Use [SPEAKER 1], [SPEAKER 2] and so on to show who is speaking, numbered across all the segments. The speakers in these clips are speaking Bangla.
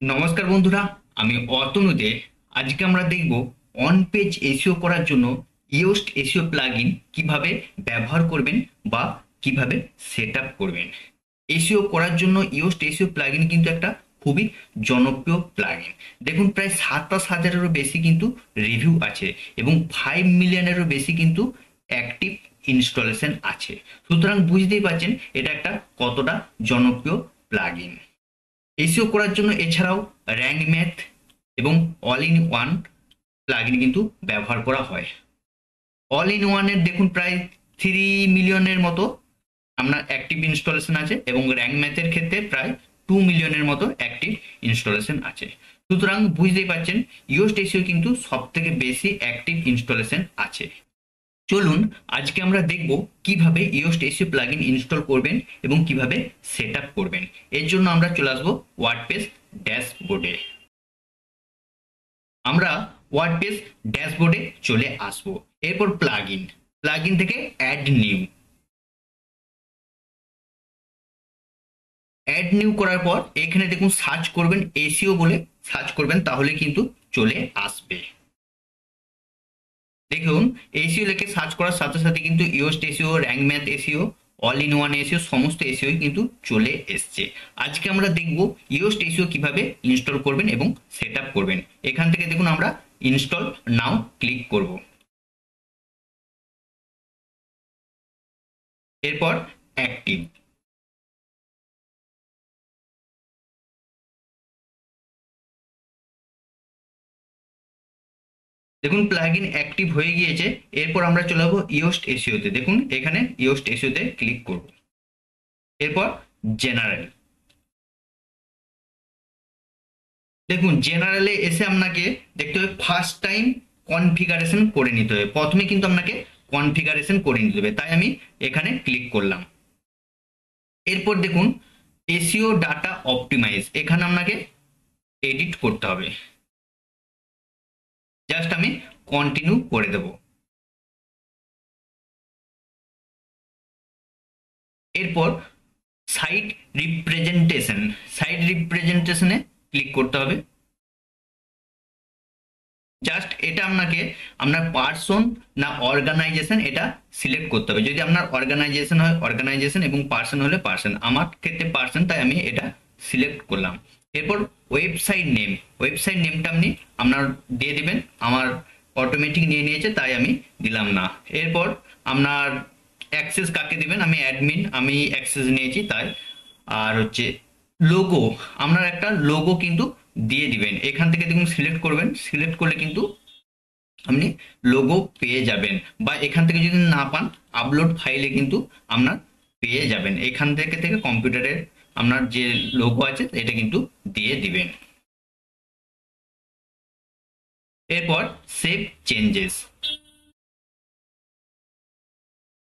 [SPEAKER 1] নমস্কার বন্ধুরা, আমি অতনু দে। আজকে আমরা দেখব অন পেজ এসইও করার জন্য ইয়োস্ট এসইও প্লাগইন কিভাবে ব্যবহার করবেন বা কিভাবে সেট আপ করবেন। এসইও করার জন্য ইয়োস্ট এসইও প্লাগইন কিন্তু একটা খুবই জনপ্রিয় প্লাগইন। দেখুন, প্রায় 27,000-এরও বেশি কিন্তু রিভিউ আছে এবং 5 মিলিয়নেরও বেশি কিন্তু অ্যাক্টিভ ইনস্টলেশন আছে। সুতরাং বুঝতেই পারছেন এটা একটা কতটা জনপ্রিয় প্লাগইন। এসইও করার জন্য এছাড়াও র্যাঙ্ক ম্যাথ এবং অল ইন ওয়ান প্লাগইন কিন্তু ব্যবহার করা হয়। অল ইন ওয়ানের দেখুন প্রায় 3 মিলিয়নের মতো আপনার অ্যাক্টিভ ইনস্টলেশন আছে এবং র্যাঙ্ক ম্যাথের ক্ষেত্রে প্রায় 2 মিলিয়নের মতো অ্যাক্টিভ ইনস্টলেশন আছে। সুতরাং বুঝতেই পারছেন ইয়োস্ট এসইও কিন্তু সব থেকে বেশি অ্যাক্টিভ ইনস্টলেশন আছে। চলুন আজকে আমরা দেখব কিভাবে ইয়োস্ট এসইও প্লাগইন ইনস্টল করবেন এবং কিভাবে সেট আপ করবেন। এর জন্য আমরা চলে আসবো ওয়ার্ডপ্রেস ড্যাশবোর্ডে। আমরা ওয়ার্ডপ্রেস ড্যাশবোর্ডে চলে আসবো। এরপর প্লাগইন, প্লাগইন থেকে অ্যাড নিউ, অ্যাড নিউ করার পর এখানে দেখুন সার্চ করবেন এসইও বলে সার্চ করবেন, তাহলে কিন্তু চলে আসবে। দেখুন, এসইও লিখে সার্চ করার সাথে সাথে কিন্তু Yoast SEO, rank math SEO, all in one SEO সমস্ত এসইও কিন্তু চলে এসছে। আজকে আমরা দেখব ইয়োস্ট এসইও কিভাবে ইনস্টল করবেন এবং সেট আপ করবেন। এখান থেকে দেখুন আমরা ইনস্টল নাও ক্লিক করব। এরপর অ্যাক্টিভ, দেখুন প্লাগইন অ্যাক্টিভ হয়ে গিয়েছে। এরপর আমরা চলে যাবো ইয়োস্ট এসইওতে। দেখুন এখানে ইয়োস্ট এসইওতে ক্লিক করব। এরপর জেনারেল, দেখুন জেনারেলে এসে আপনাকে দেখতে হবে ফার্স্ট টাইম কনফিগারেশন করে নিতে হবে। প্রথমে কিন্তু আপনাকে কনফিগারেশন করে নিতে হবে, তাই আমি এখানে ক্লিক করলাম। এরপর দেখুন এসইও ডাটা অপটিমাইজ, এখানে আপনাকে এডিট করতে হবে। জাস্ট আমি কন্টিনিউ করে দেব। এরপর সাইট রিপ্রেজেন্টেশন, সাইট রিপ্রেজেন্টেশনে ক্লিক করতে হবে। জাস্ট এটা আপনাকে আপনার পার্সন না অর্গানাইজেশন এটা সিলেক্ট করতে হবে। যদি আপনার অর্গানাইজেশন হয় অর্গানাইজেশন এবং পার্সন হলে পার্সন, আমার ক্ষেত্রে পার্সন তাই আমি এটা সিলেক্ট করলাম। এরপর ওয়েবসাইট নেম, ওয়েবসাইট নেমটা আপনি আপনার দিয়ে দিবেন। আমার অটোমেটিক নিয়ে নিয়েছে তাই আমি দিলাম না। এরপর আপনার অ্যাক্সেস কাকে দিবেন, আমি অ্যাডমিন, আমি অ্যাক্সেস নিয়েছি তাই। আর হচ্ছে লোগো, আপনার একটা লোগো কিন্তু দিয়ে দিবেন। এখান থেকে দেখুন সিলেক্ট করবেন, সিলেক্ট করলে কিন্তু আপনি লোগো পেয়ে যাবেন, বা এখান থেকে যদি না পান আপলোড ফাইলে কিন্তু আপনার পেয়ে যাবেন। এখান থেকে থেকে কম্পিউটারের আপনার যে লোগো আছে এটা কিন্তু দিয়ে দিবেন। এরপর সেভ চেঞ্জেস,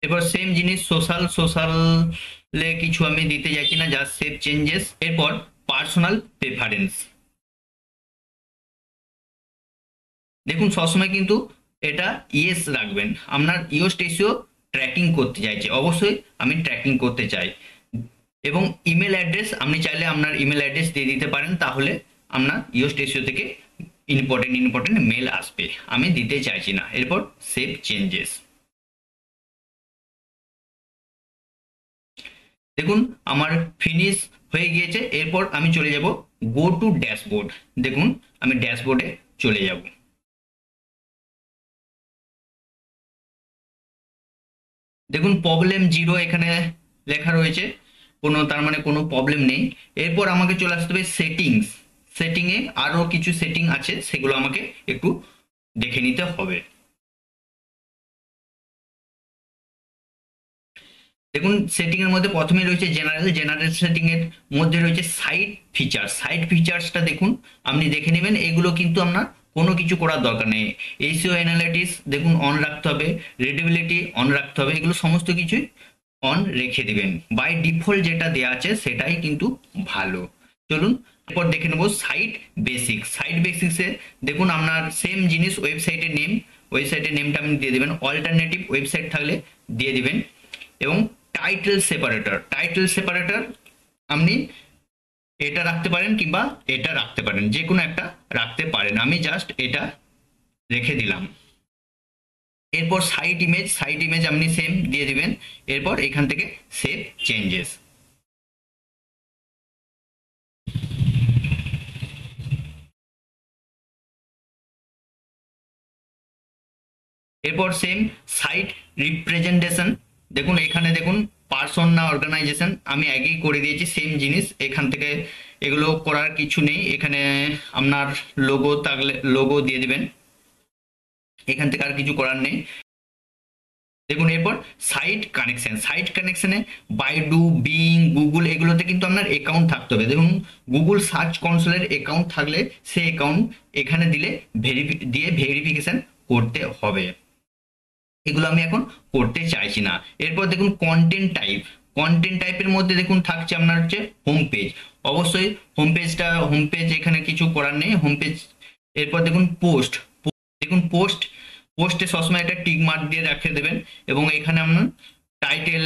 [SPEAKER 1] এরপর সেম জিনিস সোশ্যাল, সোশ্যালে কিছু আমি দিতে যাচ্ছি না, জাস্ট সেভ চেঞ্জেস। এরপর পার্সোনাল প্রেফারেন্স, দেখুন সবসময় কিন্তু এটা ইয়েস রাখবেন। আপনার ইয়োস্ট এসইও ট্র্যাকিং করতে চাইছে, অবশ্যই আমি ট্র্যাকিং করতে চাই। এবং ইমেল অ্যাড্রেস আপনি চাইলে আপনার ইমেল অ্যাড্রেস দিয়ে দিতে পারেন, তাহলে আপনার ইয়োস্ট এসইও থেকে ইম্পর্টেন্ট ইম্পর্টেন্ট মেল আসবে। আমি দিতে চাইছি না। এরপর সেভ চেঞ্জেস, দেখুন আমার ফিনিশ হয়ে গিয়েছে। এরপর আমি চলে যাব গো টু ড্যাশবোর্ড, দেখুন আমি ড্যাশবোর্ডে চলে যাব। দেখুন প্রবলেম জিরো এখানে লেখা রয়েছে, কোনো তার মানে কোনো প্রবলেম নেই। এরপর আমাকে চলে আসতে হবে সেটিংস, সেটিংয়ে আরও কিছু সেটিং আছে, সেগুলো আমাকে একটু দেখে নিতে হবে। দেখুন সেটিং এর মধ্যে প্রথমে রয়েছে জেনারেল, জেনারেল সেটিং এর মধ্যে রয়েছে সাইট ফিচার্স, সাইট ফিচার্সটা দেখুন আপনি দেখে নেবেন। এগুলো কিন্তু আপনার কোনো কিছু করার দরকার নেই। এসইও অ্যানালিটিক্স দেখুন অন রাখতে হবে, রিডেবিলিটি অন রাখতে হবে, এগুলো সমস্ত কিছুই অন রেখে দিবেন। বাই ডিফল্ট যেটা দেওয়া আছে সেটাই কিন্তু ভালো। চলুন এরপর দেখে নেবো সাইট বেসিক, সাইট বেসিক্সে দেখুন আপনার সেম জিনিস, ওয়েবসাইটের নেম, ওয়েবসাইটের নেমটা আপনি দিয়ে দেবেন, অল্টারনেটিভ ওয়েবসাইট থাকলে দিয়ে দিবেন। এবং টাইটেল সেপারেটর, টাইটেল সেপারেটর আপনি এটা রাখতে পারেন কিংবা এটা রাখতে পারেন, যে কোনো একটা রাখতে পারেন। আমি জাস্ট এটা রেখে দিলাম। এরপর সাইট ইমেজ আপনি সেম দিয়ে দিবেন। এরপর এখান থেকে সেভ চেঞ্জেস। এরপর সেম সাইট রিপ্রেজেন্টেশন। দেখুন এখানে দেখুন পার্সন না অর্গানাইজেশন, আমি আগেই করে দিয়েছি সেম জিনিস। এখান থেকে এগুলো করার কিছু নেই। এখানে আপনার লোগো থাকলে লোগো দিয়ে দিবেন, এখান থেকে আর কিছু করার নেই। দেখুন এরপর সাইট কানেকশনে বাইডু, বিং, গুগল এগুলোতে কিন্তু আপনার অ্যাকাউন্ট থাকতে হবে। দেখুন গুগল সার্চ কনসোলের অ্যাকাউন্ট থাকলে সেই অ্যাকাউন্ট এখানে দিলে দিয়ে ভেরিফিকেশন করতে হবে। এগুলো আমি এখন করতে চাইছি না। এরপর দেখুন কন্টেন্ট টাইপের মধ্যে দেখুন থাকছে আপনার হচ্ছে হোম পেজ। অবশ্যই হোম পেজ এখানে কিছু করার নেই, হোম পেজ। এরপর দেখুন পোস্ট। দেখুন পোস্টে সবসময় একটা টিক মার্ক দিয়ে রেখে দেবেন, এবং এখানে আপনার টাইটেল,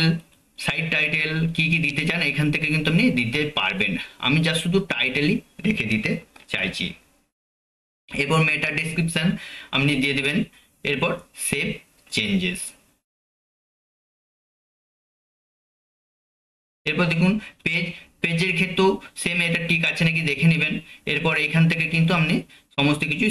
[SPEAKER 1] সাইট টাইটেল কি কি দিতে চান এখান থেকে কিন্তু আপনি দিতে পারবেন। আমি যা শুধু টাইটেলই রেখে দিতে চাইছি। এরপর মেটা ডেসক্রিপশন আপনি দিয়ে দিবেন। এরপর সেভ চেঞ্জেস। এরপর দেখুন পেজ পেজের ক্ষেত্রেও সেম এটা ঠিক আছে নাকি দেখে নেবেন। এরপর এখান থেকে কিন্তু আপনি সমস্ত কিছু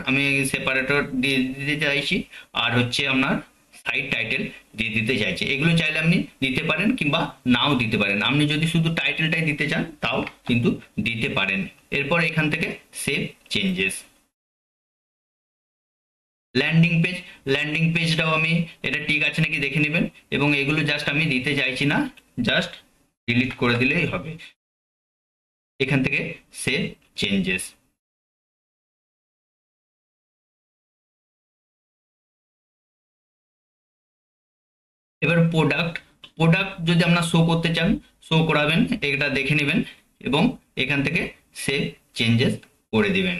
[SPEAKER 1] আমি সেপারেটর দিয়ে দিতে চাইছি, আর হচ্ছে আপনার সাইট টাইটেল দিয়ে দিতে চাইছি। এগুলো চাইলে আপনি দিতে পারেন কিংবা নাও দিতে পারেন। আপনি যদি শুধু টাইটেলটাই দিতে চান তাও কিন্তু দিতে পারেন। এরপর এখান থেকে সেভ চেঞ্জেস। ল্যান্ডিং পেজটাও আমি এটা ঠিক আছে নাকি দেখে নেবেন, এবং এগুলো জাস্ট আমি দিতে চাইছি না, জাস্ট ডিলিট করে দিলেই হবে। এখান থেকে সেভ চেঞ্জেস। এবার প্রোডাক্ট যদি আপনার শো করতে চান শো করাবেন, এটা দেখে নেবেন এবং এখান থেকে সেভ চেঞ্জেস করে দিবেন।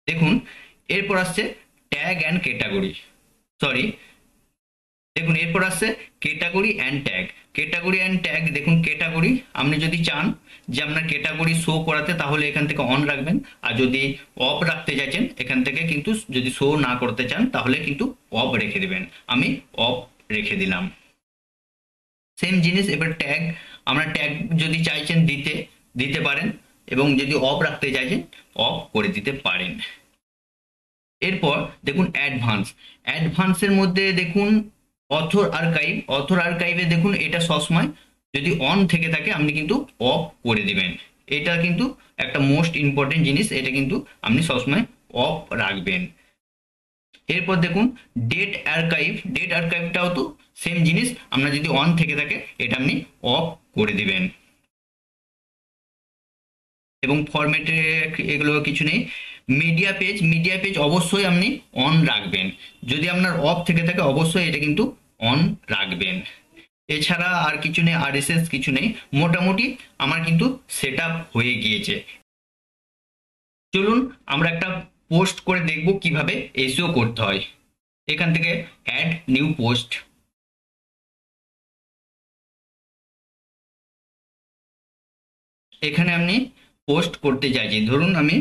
[SPEAKER 1] দেখুন এরপর আসছে ট্যাগ অ্যান্ড ক্যাটাগরি, সরি, দেখুন এরপর আসছে ক্যাটাগরি অ্যান্ড ট্যাগ। দেখুন ক্যাটাগরি আপনি যদি চান যে আপনার ক্যাটাগরি শো করাতে তাহলে এখান থেকে অন রাখবেন, আর যদি অফ রাখতে চাইছেন এখান থেকে কিন্তু, যদি শো না করতে চান তাহলে কিন্তু অফ রেখে দিবেন। আমি অফ রেখে দিলাম। সেম জিনিস এবার ট্যাগ, আমরা ট্যাগ যদি চাইছেন দিতে দিতে পারেন, এবং যদি অফ রাখতে চাইছেন অফ করে দিতে পারেন। এরপর দেখুন অ্যাডভান্সের মধ্যে দেখুন অথর আর্কাইভে দেখুন এটা সবসময় যদি অন থেকে থাকে আপনি কিন্তু অফ করে দিবেন। এটা কিন্তু একটা মোস্ট ইম্পর্টেন্ট জিনিস, এটা কিন্তু আপনি সবসময় অফ রাখবেন। এরপর দেখুন ডেট আর্কাইভটাও তো সেম জিনিস, আপনার যদি অন থেকে থাকে এটা আপনি অফ করে দিবেন। এবং ফরম্যাটে এগুলো কিছু নেই। মিডিয়া পেজ অবশ্যই আপনি অন রাখবেন, যদি আপনার অফ থেকে থাকে অবশ্যই এটা কিন্তু অন রাখবেন। এছাড়া আর কিছু নেই, আরএসএস কিছু নেই। মোটামুটি আমার কিন্তু সেট আপ হয়ে গিয়েছে। চলুন আমরা একটা পোস্ট করে দেখব কিভাবে এসইও করতে হয়। এখান থেকে অ্যাড নিউ পোস্ট, এখানে আপনি পোস্ট করতে চাইছি, ধরুন আমি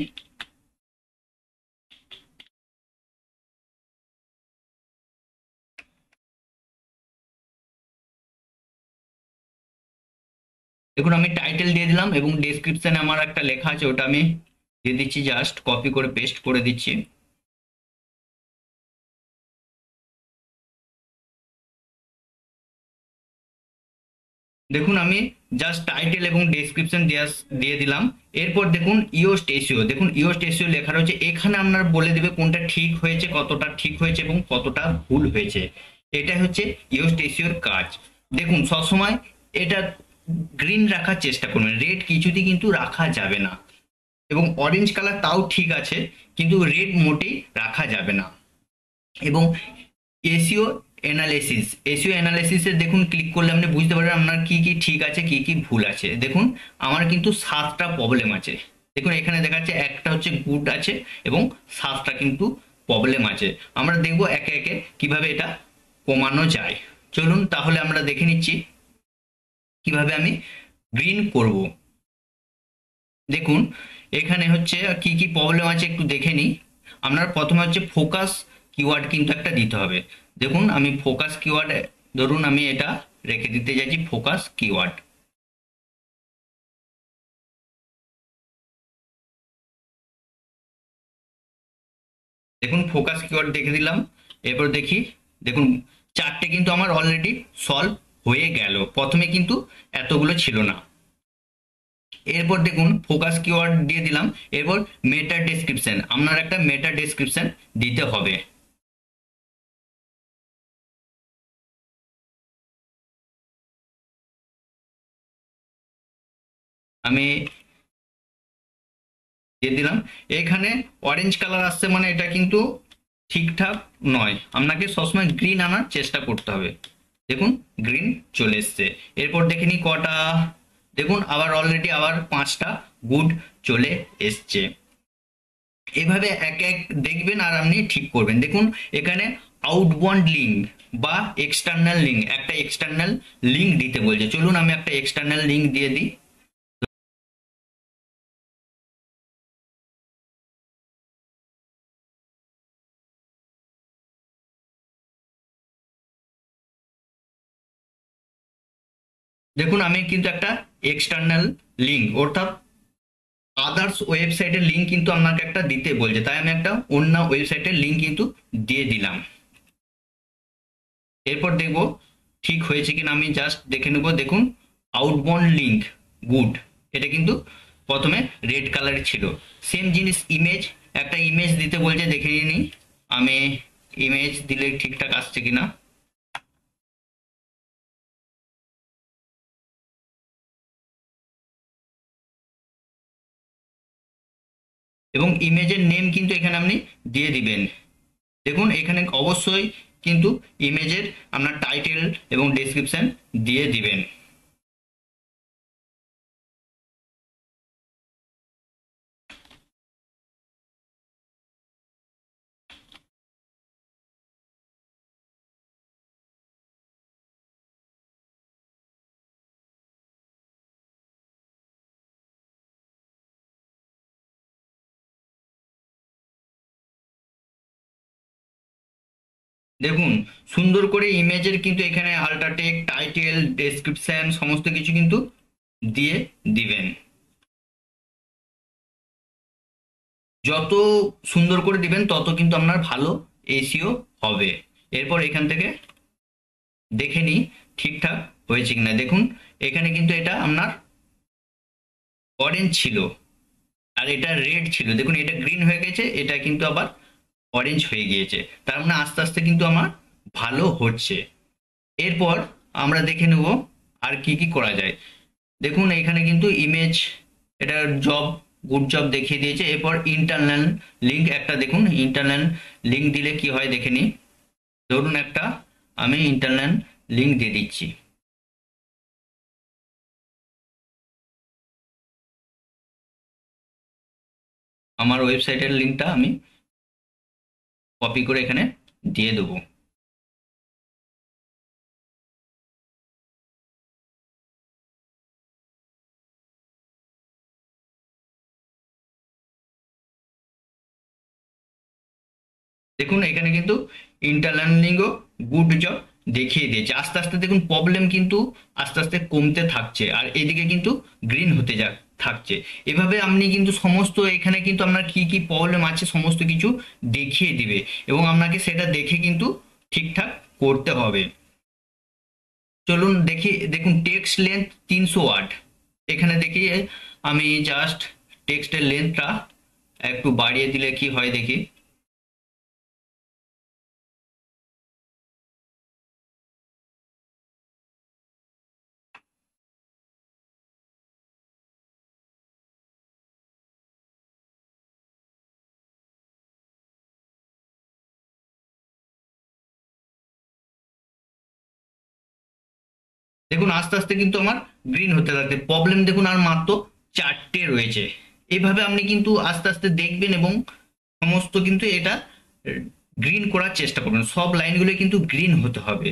[SPEAKER 1] দেখুন আমি টাইটেল দিয়ে দিলাম এবং ডেসক্রিপশনে আমার একটা লেখা আছে ওটা আমি দিয়ে দিচ্ছি, জাস্ট কপি করে পেস্ট করে দিচ্ছি। দেখুন আমি জাস্ট টাইটেল এবং ডেসক্রিপশন দিয়ে দিলাম। এরপর দেখুন ইওস্ট এসইও লেখা রয়েছে, এখানে আপনার বলে দেবে কোনটা ঠিক হয়েছে, কতটা ঠিক হয়েছে এবং কতটা ভুল হয়েছে। এটা হচ্ছে ইওস্ট এসইওর কাজ। দেখুন সবসময় এটা গ্রিন রাখার চেষ্টা করবেন, রেড কিছুতেই কিন্তু রাখা যাবে না, এবং অরেঞ্জ কালার তাও ঠিক আছে, কিন্তু রেড মোটেই রাখা যাবে না। এবং এসইও এসইও অ্যানালিসিসে দেখুন ক্লিক করলে আপনি বুঝতে পারবেন আপনার কি কি ঠিক আছে কি কি ভুল আছে। দেখুন আমার কিন্তু 7টা প্রবলেম আছে। দেখুন এখানে দেখাচ্ছে একটা হচ্ছে গুড আছে এবং 7টা কিন্তু প্রবলেম আছে। আমরা দেখব একে একে কিভাবে এটা কমানো যায়। চলুন তাহলে আমরা দেখে নিচ্ছি কিভাবে আমি গ্রিন করব। দেখুন এখানে হচ্ছে কি কি প্রবলেম আছে একটু দেখে নিই। আপনার প্রথমে হচ্ছে ফোকাস কিওয়ার্ড কিন্তু একটা দিতে হবে। দেখুন আমি ফোকাস কিওয়ার্ড, ধরুন আমি এটা রেখে দিতে চাইছি ফোকাস কিওয়ার্ড। দেখুন ফোকাস কিওয়ার্ড দেখে দিলাম। এরপর দেখি, দেখুন চারটে কিন্তু আমার অলরেডি সলভ হয়ে গেল, প্রথমে কিন্তু এতগুলো ছিল না। এরপর দেখুন ফোকাস কিওয়ার্ড দিয়ে দিলাম। এরপর মেটা ডেসক্রিপশন, আপনার একটা মেটা ডেসক্রিপশন দিতে হবে। আমি দিয়ে দিলাম। এখানে অরেঞ্জ কালার আসছে মানে এটা কিন্তু ঠিকঠাক নয়, আপনাকে সবসময় গ্রিন আনার চেষ্টা করতে হবে। দেখুন গ্রিন চলে এসছে। এরপর দেখে নি কটা, দেখুন আবার অলরেডি আবার 5টা গুড চলে এসছে। এভাবে এক এক দেখবেন আর আপনি ঠিক করবেন। দেখুন এখানে আউটবাউন্ড লিঙ্ক বা এক্সটার্নাল লিঙ্ক, একটা এক্সটার্নাল লিঙ্ক দিতে বলছে। চলুন আমি একটা এক্সটার্নাল লিঙ্ক দিয়ে দিই। দেখুন আমি কিন্তু একটা এক্সটার্নাল লিঙ্ক, অর্থাৎ আদার্স ওয়েবসাইটের লিঙ্ক কিন্তু আপনাকে একটা দিতে বলছে, তাই আমি একটা অন্য ওয়েবসাইটের লিঙ্ক কিন্তু দিয়ে দিলাম। এরপর দেখব ঠিক হয়েছে কিনা, আমি জাস্ট দেখে নেব। দেখুন আউটবাউন্ড লিঙ্ক গুড, এটা কিন্তু প্রথমে রেড কালারের ছিল। সেম জিনিস ইমেজ, একটা ইমেজ দিতে বলছে, দেখে নিই আমি ইমেজ দিলে ঠিকঠাক আসছে কিনা। এবং ইমেজের নেম কিন্তু এখানে আপনি দিয়ে দিবেন। দেখুন এখানে অবশ্যই কিন্তু ইমেজের আপনার টাইটেল এবং ডেসক্রিপশন দিয়ে দিবেন। দেখুন সুন্দর করে ইমেজের কিন্তু এখানে আল্ট্রাটেক টাইটেল ডেসক্রিপশন সমস্ত কিছু কিন্তু দিয়ে দিবেন। যত সুন্দর করে দিবেন তত কিন্তু আপনার ভালো এসিও হবে। এরপর এখান থেকে দেখে নিই ঠিকঠাক হয়েছে কিনা। দেখুন এখানে কিন্তু এটা আপনার অরেঞ্জ ছিল আর এটা রেড ছিল, দেখুন এটা গ্রিন হয়ে গেছে, এটা কিন্তু আবার অরেঞ্জ হয়ে গিয়েছে। তার মানে আস্তে আস্তে কিন্তু আমার ভালো হচ্ছে। এরপর আমরা দেখে নেব আর কি কি করা যায়। দেখুন এখানে কিন্তু ইমেজ, এটা জব গুড জব দেখিয়ে দিয়েছে। এরপর ইন্টারনাল লিঙ্ক একটা, দেখুন ইন্টারনাল লিঙ্ক দিলে কি হয় দেখে নিই। ধরুন একটা আমি ইন্টারনাল লিঙ্ক দিয়ে দিচ্ছি। আমার ওয়েবসাইটের লিঙ্কটা আমি কপি করে এখানে দিয়ে দেবো। দেখুন এখানে কিন্তু ইন্টারলার্নিংও গুড জব দেখিয়ে দিয়েছে। আস্তে আস্তে দেখুন প্রবলেম কিন্তু আস্তে আস্তে কমতে থাকছে আর এদিকে কিন্তু গ্রিন হতে থাকছে। এভাবে আপনি কিন্তু সমস্ত, এখানে কিন্তু আপনার কি কি প্রবলেম আছে সমস্ত কিছু দেখিয়ে দিবে এবং আপনাকে সেটা দেখে কিন্তু ঠিকঠাক করতে হবে। চলুন দেখি। দেখুন টেক্সট লেন্থ 300 ওয়ার্ড, এখানে দেখি আমি জাস্ট টেক্সটের লেন্থটা একটু বাড়িয়ে দিলে কি হয় দেখি। দেখুন আস্তে আস্তে কিন্তু আমার গ্রিন হতে থাকছে, প্রবলেম দেখুন আর মাত্র 4টে রয়েছে। এইভাবে আপনি কিন্তু আস্তে আস্তে দেখবেন এবং সমস্ত কিন্তু এটা গ্রিন করার চেষ্টা করবেন। সব লাইনগুলো কিন্তু গ্রিন হতে হবে।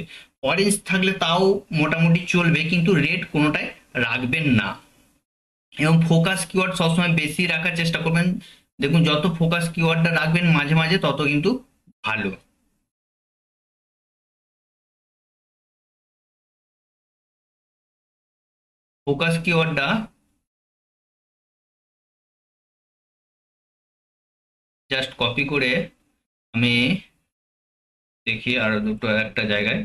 [SPEAKER 1] অরেঞ্জ থাকলে তাও মোটামুটি চলবে, কিন্তু রেড কোনোটাই রাখবেন না। এবং ফোকাস কিওয়ার্ড সবসময় বেশি রাখার চেষ্টা করবেন। দেখুন যত ফোকাস কিওয়ার্ডটা রাখবেন মাঝে মাঝে তত কিন্তু ভালো। ফোকাস কিওয়ার্ডটা জাস্ট কপি করে আমি দেখি আরো দুটো একটা জায়গায়।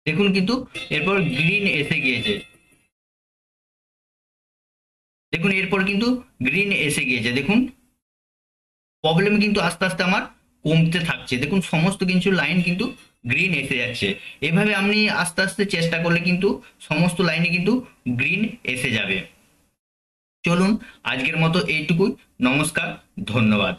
[SPEAKER 1] দেখুন কিন্তু এরপর গ্রিন এসে গিয়েছে। দেখুন এরপর কিন্তু গ্রিন এসে গিয়েছে। দেখুন প্রবলেম কিন্তু আস্তে আস্তে আমার কমতে থাকছে। দেখুন সমস্ত কিছু লাইন কিন্তু গ্রিন এসে যাচ্ছে। এভাবে আপনি আস্তে আস্তে চেষ্টা করলে কিন্তু সমস্ত লাইনে কিন্তু গ্রিন এসে যাবে। চলুন আজকের মতো এইটুকুই। নমস্কার, ধন্যবাদ।